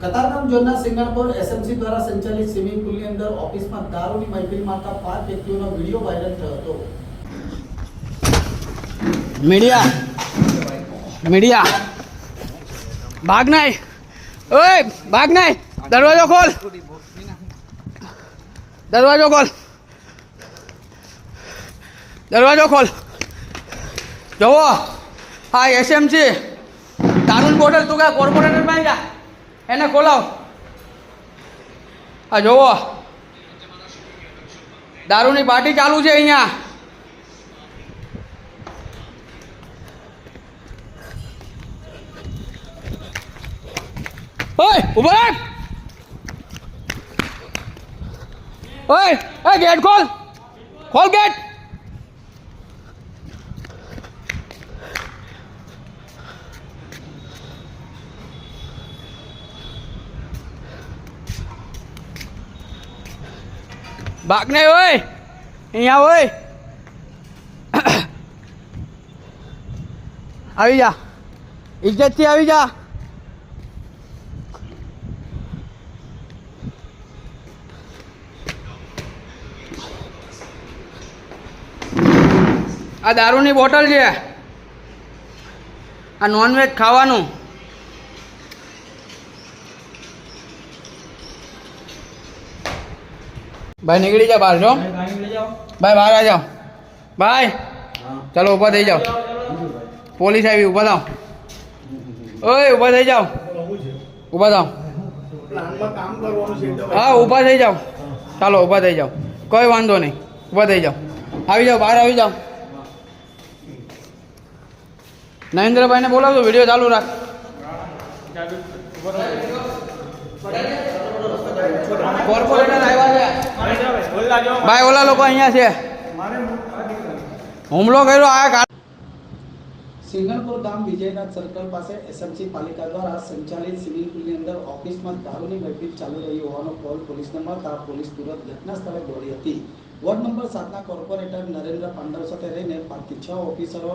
કતારગામ ઝોનના સિંગણપુર એસએમસી દ્વારા સંચાલિત સ્વિમિંગ પુલની અંદર ઓફિસમાં દારૂની મહેફિલ મારતા 5 વ્યક્તિઓનો વિડીયો વાયરલ થયો હતો. मीडिया भाग नहीं, ओए भाग नहीं, दरवाजा खोल, दरवाजा खोल, दरवाजा खोल. जो हाँ एसएमसी दारू बोटल तू क्या कॉर्पोरेटर में जा एने खोलाओ. हाँ जो दारू की पार्टी चालू है अहियाँ. ओए ऊपर आ. ओए ए गेट खोल, खोल गेट. भाग नहीं ओए, यहाँ ओए આવી જા, ઇજ્જતથી આવી જા. આ દારૂની બોટલ છે, આ નોનવેજ ખાવાનું. ભાઈ નીકળી જા બહાર. જો ભાઈ બહાર આ જાઓ ભાઈ. ચલો ઊભા થઈ જાઓ. પોલીસ આવી, ઊભા થાવ. ઓય ઊભા થઈ જાઓ, ઊભા થાવ. હા ઊભા થઈ જાઓ. ચાલો ઊભા થઈ જાઓ, કોઈ વાંધો નહીં. ઊભા થઈ જાઓ, આવી જાઓ, બહાર આવી જાઓ. નરેન્દ્રભાઈ ને બોલાવજો, વિડીયો ચાલુ રાખ. કોર્પોરેટર આવ્યા છે ભાઈ, ઓલા લોકો અહીંયા છે. હુમલો કર્યો આ સિંગણપુર ગામ વિજયનાથ સર્કલ પાસે એસએમસી પાલિકા દ્વારા સંચાલિત સ્વિમિંગ પુલની અંદર ઓફિસમાં દારૂની મહેફિલ ચાલુ રહી હોવાનો કોલ પોલીસને મળતા પોલીસ તુરંત ઘટના સ્થળે દોડી હતી. વોર્ડ નંબર 7ના કોર્પોરેટર નરેન્દ્ર પાંડવ સાથે રહીને 5 થી 6 ઓફિસરો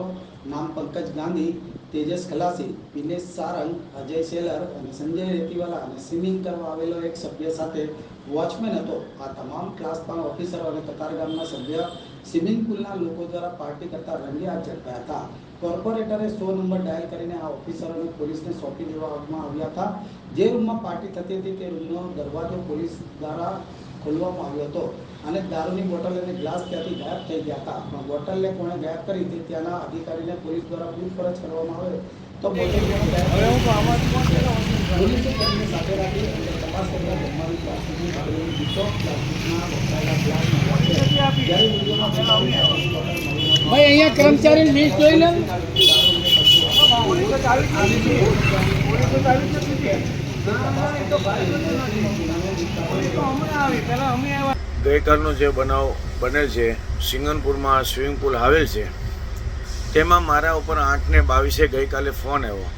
નામ પંકજ ગાંધી, તેજસ ખલાસી, દિનેશ સારંગ, અજય સેલર અને સંજય રેતીવાલા અને સ્વિમિંગ કરવા આવેલો એક સભ્ય સાથે વોચમેન હતો. આ તમામ ક્લાસ 3 ઓફિસરો અને કતારગામના સભ્ય સ્વિમિંગ પુલના લોકો દ્વારા પાર્ટી કરતા રંગે હાથ ઝડપાયા હતા. કોર્પોરેટરે 100 નંબર ડાયલ કરીને આ ઓફિસરોને પોલીસને સોંપી દેવામાં આવ્યા હતા. જે રૂમમાં પાર્ટી થતી હતી તે રૂમનો દરવાજો પોલીસ દ્વારા ખોલવામાં આવ્યો હતો અને દારૂની બોટલ અને ગ્લાસ ત્યાંથી ગાયબ થઈ ગયા હતા. પણ બોટલને કોણે ગાયબ કરી તે ત્યાંના અધિકારીને પોલીસ દ્વારા પૂછપરછ કરવામાં આવે તો પોલીસે તેમને સાથે રાખી અને તપાસ કરતા જમવાની પ્લાસ્ટિકની બાટલીની દીસો પ્લાસ્ટિકના વપરાયેલા ગ્લાસ જ્યારે વિડીયોમાં ભાઈ અહીંયા કર્મચારી લિસ્ટ જોઈ લે. ગઈકાલનો જે બનાવ બનેલ છે, સિંગણપુરમાં સ્વિમિંગ પુલ આવેલ છે, તેમાં મારા ઉપર 8:22 ગઈકાલે ફોન આવ્યો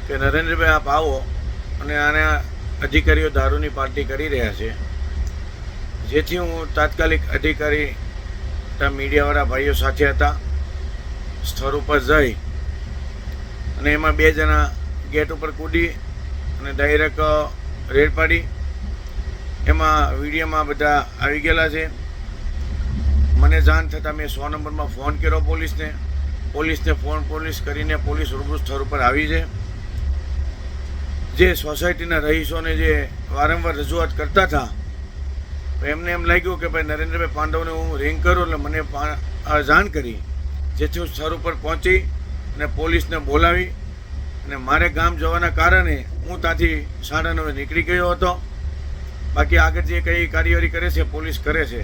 કે નરેન્દ્રભાઈ આપ આવો અને આના અધિકારીઓ દારૂની પાર્ટી કરી રહ્યા છે. જેથી હું તાત્કાલિક અધિકારી મીડિયાવાળા ભાઈઓ સાથે હતા, સ્થળ ઉપર જઈ અને એમાં 2 જણા ગેટ ઉપર કૂદી અને ડાયરેક્ટ રેડ પાડી. એમાં વિડીયોમાં બધા આવી ગયેલા છે. મને જાણ થતાં મેં 100 નંબરમાં ફોન કર્યો પોલીસને પોલીસ કરીને પોલીસ રૂબરૂ સ્થળ ઉપર આવી છે. જે સોસાયટીના રહીશોને જે વારંવાર રજૂઆત કરતા હતા, એમને એમ લાગ્યું કે ભાઈ નરેન્દ્રભાઈ પાંડવને હું રિંગ કરું એટલે મને જાણ કરી. જેથી હું સ્થળ ઉપર પહોંચી અને પોલીસને બોલાવી અને મારે ગામ જવાના કારણે હું ત્યાંથી 9:30 નીકળી ગયો હતો. બાકી આગળ જે કંઈ કાર્યવાહી કરે છે પોલીસ કરે છે.